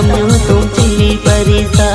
tamnyu tum cili parisa.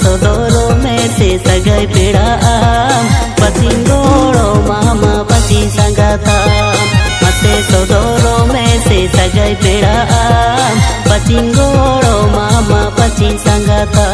Sodoro mese sagai peda pasinggoro mama pasi sanggata mate sodoro mese sagai peda pasinggoro mama pasi sanggata.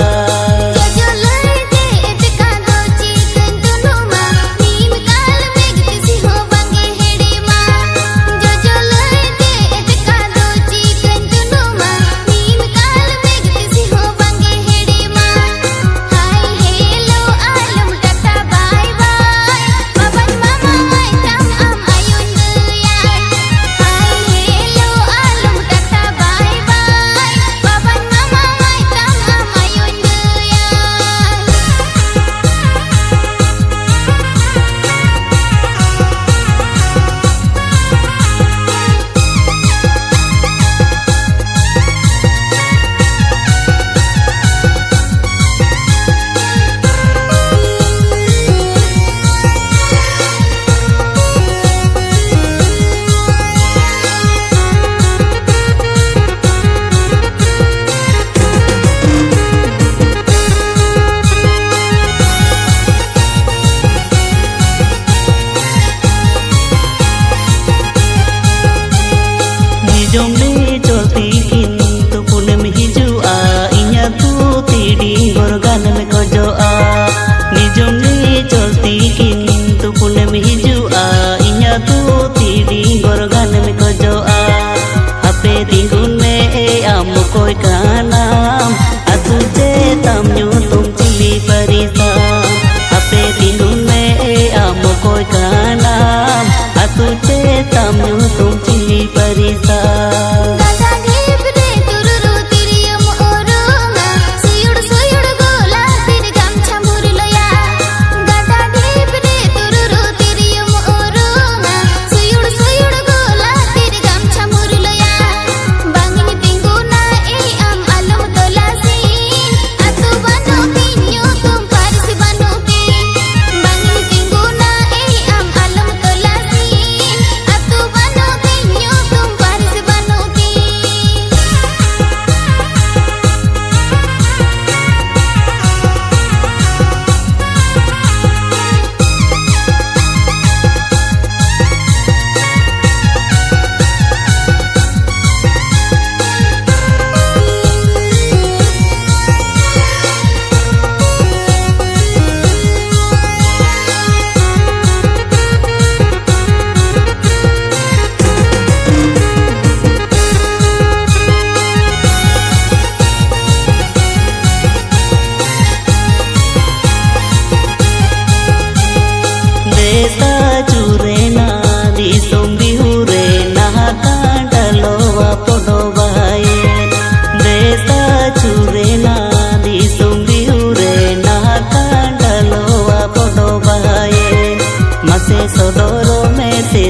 Jomli jolti kintu punem hijua inya tu tidi gorgan me kojoa ni jomli jolti kintu punem hijua inya tu tidi gorgan me kojoa hape tinggun me amu koi kanam atu je tamnyu tum cili parisa hape tinggun me amu koi kanam atu je tamnyu tum cili parisa.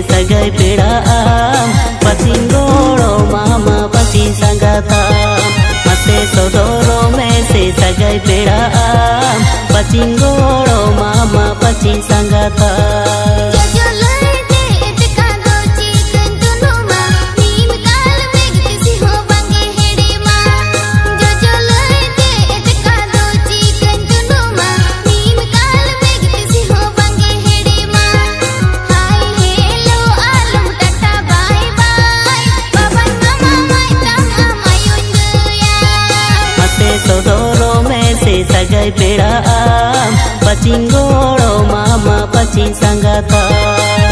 Sagai peda pasinggoro mama pasi sanggata mate sodoro me से सगाई पेड़ा पचिन गोड़ो मामा पचिन संगता सगाई पेड़ा पचिन गोड़ो मामा पचिन संगता।